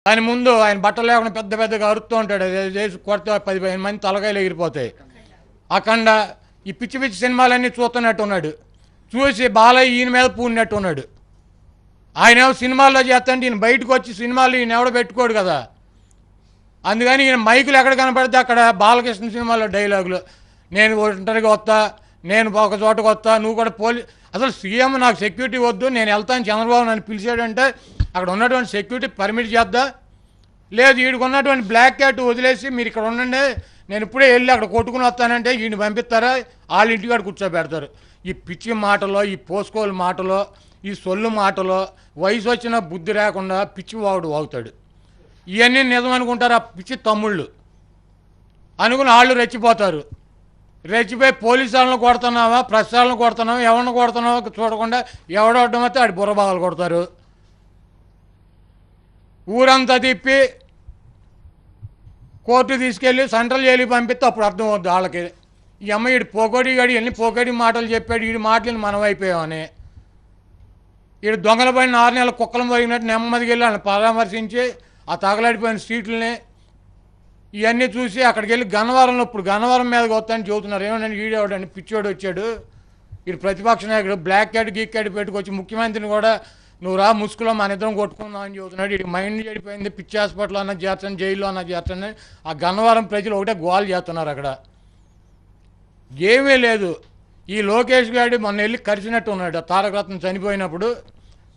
దాని ముందు ఆయన బట్టలు లేకుండా పెద్ద పెద్దగా అరుస్తూ ఉంటాడు. అది చేసి కొడితే 10-15 మంది తలకాయలు ఎగిరిపోతాయి. అఖండ ఈ పిచ్చి పిచ్చి సినిమాలన్నీ చూస్తున్నట్టు ఉన్నాడు. చూసి బాలయ్య ఈయన మీద పూనినట్టు ఉన్నాడు. ఆయన ఏమో సినిమాల్లో చేస్తాంటే ఈయన బయటకు వచ్చి సినిమాలు ఈయన ఎవడో పెట్టుకోడు కదా. అందుకని ఈయన మైకులు ఎక్కడ కనపడితే అక్కడ బాలకృష్ణ సినిమాలో డైలాగులు, నేను ఒంటరిగా వస్తా, నేను ఒక చోటకు వస్తా, నువ్వు కూడా అసలు సీఎం నాకు సెక్యూరిటీ వద్దు, నేను వెళ్తాను చంద్రబాబు నన్ను పిలిచాడంటే అక్కడ ఉన్నటువంటి సెక్యూరిటీ పర్మిట్ చేద్దా? లేదు, వీడికి ఉన్నటువంటి బ్లాక్ క్యాట్ వదిలేసి మీరు ఇక్కడ ఉండండి, నేను ఇప్పుడే వెళ్ళి అక్కడ కొట్టుకుని వస్తానంటే వీడిని పంపిస్తారా? వాళ్ళ ఇంటికాడ కూర్చోబెడతారు. ఈ పిచ్చి మాటలో, ఈ పోసుకోలు మాటలో, ఈ సొల్లు మాటలో వయసు వచ్చిన బుద్ధి లేకుండా పిచ్చి వాగుడు వాగుతాడు. ఇవన్నీ నిజం అనుకుంటారు ఆ పిచ్చి తమ్ముళ్ళు. అనుకుని వాళ్ళు రెచ్చిపోతారు. రెచ్చిపోయి పోలీసు వాళ్ళని కొడుతున్నావా, ప్రెస్ వాళ్ళని కొడుతున్నావా, ఎవరిని కొడుతున్నావా చూడకుండా ఎవడవడం అయితే ఆడి బుర్రబాగాలు కొడతారు. ఊరంతా తిప్పి కోర్టు తీసుకెళ్ళి సెంట్రల్ జైలుకి పంపిస్తే అప్పుడు అర్థం అవుద్ది వాళ్ళకి. ఈ అమ్మ వీడు పోకోడి గడి ఎన్ని పోకోడి మాటలు చెప్పాడు, వీడి మాటలు మనం అయిపోయామని. వీడు దొంగల పైన 6 నెలల కుక్కలు పోయినట్టు నెమ్మదికి వెళ్ళి వాళ్ళని పరామర్శించి ఆ తగలాడిపోయిన స్ట్రీట్లని ఇవన్నీ చూసి అక్కడికి వెళ్ళి గన్నవరంలో ఇప్పుడు గన్నవరం మీదకి వస్తానని చెబుతున్నారు. ఏమంటే వీడేవాడని పిచ్చోడు వచ్చాడు, వీడు ప్రతిపక్ష నాయకుడు బ్లాక్ క్యాట్ గీక్ క్యాట్ పెట్టుకొచ్చి ముఖ్యమంత్రిని కూడా నువ్వు రా ముసుగులో మన ఇద్దరం కొట్టుకుందాం అని చెబుతున్నాడు. వీడికి మైండ్ చెడిపోయింది, పిచ్చి హాస్పిటల్ అన్నా చేస్తాను, జైల్లో అన్నా చేస్తాను. ఆ గన్నవరం ప్రజలు ఒకటే గోల్ చేస్తున్నారు. అక్కడ ఏమీ లేదు. ఈ లోకేష్ గారి మొన్న వెళ్ళి కరిచినట్టు ఉన్నాడు. తారకరత్నం చనిపోయినప్పుడు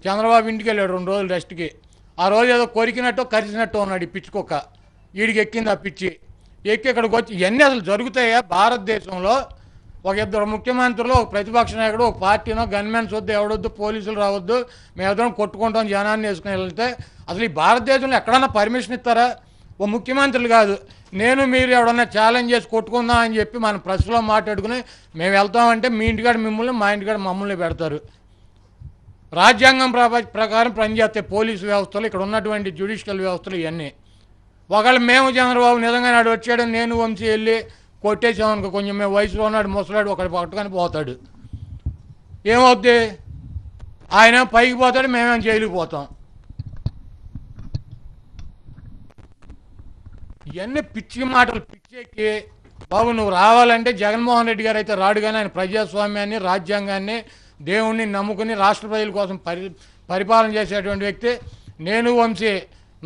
చంద్రబాబు ఇంటికి వెళ్ళాడు 2 రోజులు రెస్ట్కి. ఆ రోజు ఏదో కొరికినట్టు కరిచినట్టు ఉన్నాడు ఈ పిచ్చి కుక్క. వీడికి ఎక్కింది ఆ పిచ్చి. ఎక్కి ఇక్కడికి వచ్చి ఇవన్నీ అసలు జరుగుతాయా భారతదేశంలో? ఒక 2 ముఖ్యమంత్రులు, ఒక ప్రతిపక్ష నాయకుడు, ఒక పార్టీనో గన్మెన్స్ వద్దు, ఎవడొద్దు, పోలీసులు రావద్దు, మేమిద్దరం కొట్టుకుంటాం జనాన్ని వేసుకుని వెళ్తే అసలు ఈ భారతదేశంలో ఎక్కడన్నా పర్మిషన్ ఇస్తారా? ఓ ముఖ్యమంత్రులు కాదు, నేను మీరు ఎవడన్నా ఛాలెంజ్ చేసి కొట్టుకుందాం అని చెప్పి మన ప్రెస్లో మాట్లాడుకుని మేము వెళ్తామంటే మీ ఇంటికాడ మిమ్మల్ని, మా ఇంటికాడ మమ్మల్ని పెడతారు. రాజ్యాంగం ప్రకారం పనిచేస్తే పోలీసు వ్యవస్థలు, ఇక్కడ ఉన్నటువంటి జ్యుడిషియల్ వ్యవస్థలు ఇవన్నీ. ఒకవేళ మేము చంద్రబాబు నిజంగా నాడు వచ్చాడు, నేను వంశీ వెళ్ళి కొట్టేసామనుకో, కొంచెం మేము వయసులో ఉన్నాడు ముసలాడు, ఒకటి పట్టుకొని పోతాడు, ఏమవుద్ది? ఆయన పైకి పోతాడు, మేమేం జైలుకి పోతాం. ఇవన్నీ పిచ్చి మాటలు. పిచ్చెక్కి బాబు నువ్వు రావాలంటే జగన్మోహన్ రెడ్డి గారు అయితే రాడు, కానీ ఆయన ప్రజాస్వామ్యాన్ని, రాజ్యాంగాన్ని, దేవుణ్ణి నమ్ముకుని రాష్ట్ర ప్రజల కోసం పరిపాలన చేసేటువంటి వ్యక్తి. నేను వంశీ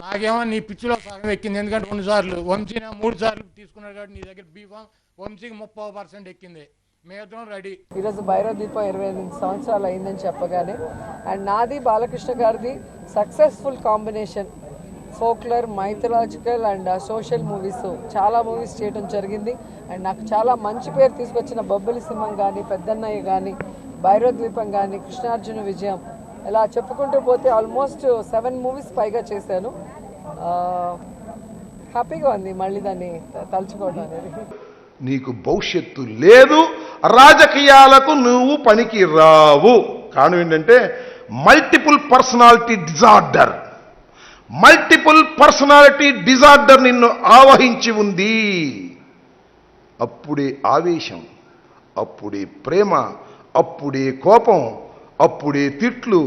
నాకేమో నీ పిచ్చిలో సగం ఎక్కింది. ఎందుకంటే 2 సార్లు వంశీ 3 సార్లు తీసుకున్నాడు కాబట్టి నీ దగ్గర బీఫామ్ వంశీకి 30% ఎక్కింది. మేమిద్దరం రెడీ. ఈరోజు భైరవ దీపం 28 సంవత్సరాలు అయిందని చెప్పగానే అండ్ నాది బాలకృష్ణ గారిది successful combination folklore, mythological and social movies, చాలా మూవీస్ చేయడం జరిగింది. అండ్ నాకు చాలా మంచి పేరు తీసుకొచ్చిన బొబ్బిలి సింహం కానీ, పెద్దన్నయ్య కానీ, భైరవ ద్వీపం కానీ, కృష్ణార్జున విజయం, ఇలా చెప్పుకుంటూ పోతే ఆల్మోస్ట్ 7 మూవీస్ పైగా చేశాను. హ్యాపీగా ఉంది మళ్ళీ దాన్ని తలుచుకోవడం అనేది. నీకు భవిష్యత్తు లేదు, రాజకీయాలకు నువ్వు పనికి రావు. కారణం ఏంటంటే multiple personality disorder. Multiple personality disorder నిన్ను ఆవహించి ఉంది. అప్పుడే ఆవేశం, అప్పుడే ప్రేమ, అప్పుడే కోపం, అప్పుడే తిట్లు,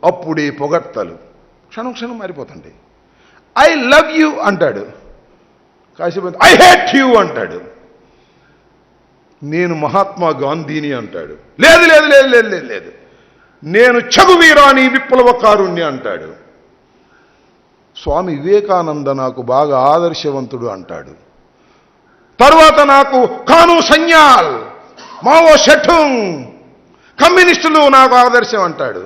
అప్పుడే పొగడ్తలు. క్షణం క్షణం మారిపోతుంటాయి. ఐ లవ్ యూ అంటాడు, కాసేపు ఐ హేట్ యూ అంటాడు. నేను మహాత్మా గాంధీని అంటాడు. లేదు లేదు లేదు లేదు లేదు లేదు నేను చదువీరాని విప్లవకారుణ్ణి అంటాడు. స్వామి వివేకానంద నాకు బాగా ఆదర్శవంతుడు అంటాడు. తరువాత నాకు కాను సన్యాల్, మావో షెఠుంగ్, కమ్యూనిస్టులు నాకు ఆదర్శం అంటాడు.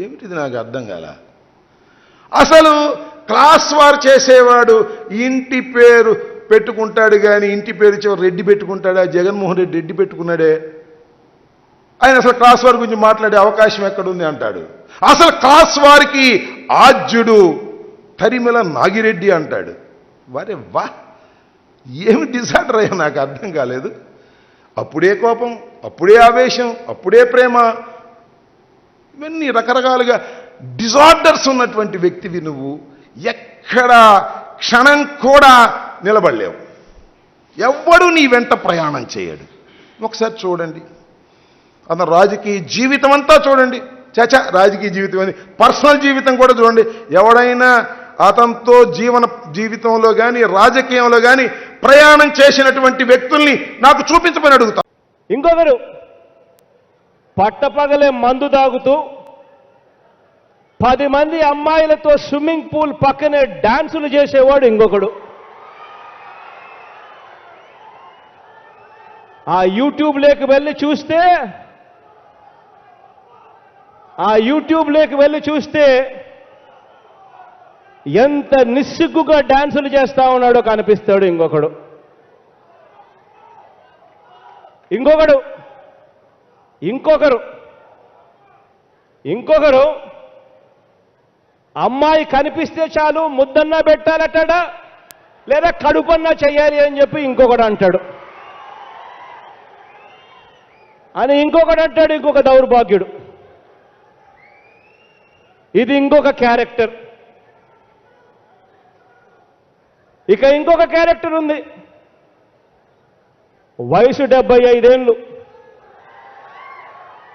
ఏమిటిది నాకు అర్థం కాల. అసలు క్లాస్ వార్ చేసేవాడు ఇంటి పేరు పెట్టుకుంటాడు కానీ ఇంటి పేరు చివరి రెడ్డి పెట్టుకుంటాడా? జగన్మోహన్ రెడ్డి రెడ్డి పెట్టుకున్నాడే. ఆయన అసలు క్లాస్ వార్ గురించి మాట్లాడే అవకాశం ఎక్కడుంది అంటాడు. అసలు క్లాస్ వారికి ఆద్యుడు తరిమిల నాగిరెడ్డి అంటాడు. వరే వా, ఏమి డిజార్డర్ అయ్యా నాకు అర్థం కాలేదు. అప్పుడే కోపం, అప్పుడే ఆవేశం, అప్పుడే ప్రేమ, ఇవన్నీ రకరకాలుగా డిజార్డర్స్ ఉన్నటువంటి వ్యక్తివి నువ్వు. ఎక్కడ క్షణం కూడా నిలబడలేవు. ఎవ్వడు నీ వెంట ప్రయాణం చేయడు. ఒకసారి చూడండి, అన్న రాజకీయ జీవితం అంతా చూడండి. చచా రాజకీయ జీవితం అని పర్సనల్ జీవితం కూడా చూడండి. ఎవడైనా అతనితో జీవితంలో కానీ రాజకీయంలో కానీ ప్రయాణం చేసినటువంటి వ్యక్తుల్ని నాకు చూపించమని అడుగుతా. ఇంకొకరు పట్టపగలే మందు తాగుతూ 10 మంది అమ్మాయిలతో స్విమ్మింగ్ పూల్ పక్కనే డాన్సులు చేసేవాడు ఇంకొకడు. ఆ యూట్యూబ్లోకి వెళ్ళి చూస్తే ఎంత నిస్సిగ్గుగా డాన్సులు చేస్తా ఉన్నాడో కనిపిస్తాడు ఇంకొకరు అమ్మాయి కనిపిస్తే చాలు ముద్దన్నా పెట్టాలటాడా లేదా కడుపన్నా చెయ్యాలి అని చెప్పి ఇంకొకడు అంటాడు. ఇంకొక దౌర్భాగ్యుడు. ఇది ఇంకొక క్యారెక్టర్. ఇక ఇంకొక క్యారెక్టర్ ఉంది. వయసు 75 ఏళ్ళు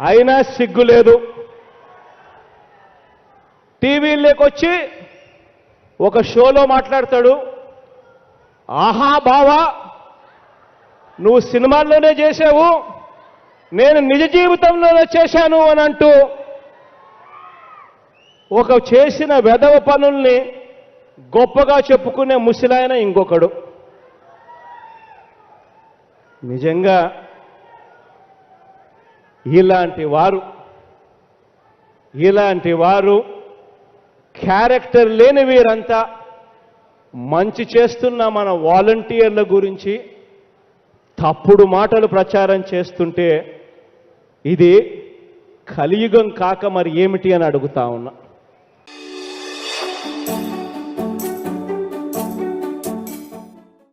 అయినా సిగ్గు లేదు. టీవీలోకి వచ్చి ఒక షోలో మాట్లాడతాడు. ఆహా బావా, నువ్వు సినిమాల్లోనే చేసావు, నేను నిజ జీవితంలోనే చేశాను అని అంటూ ఒక చేసిన వెధవ పనుల్ని గొప్పగా చెప్పుకునే ముసలాయన ఇంకొకడు. నిజంగా ఇలాంటి వారు క్యారెక్టర్ లేని వీరంతా మంచి చేస్తున్న మన వాలంటీర్ల గురించి తప్పుడు మాటలు ప్రచారం చేస్తుంటే ఇది కలియుగం కాక మరి ఏమిటి అని అడుగుతా ఉన్నా.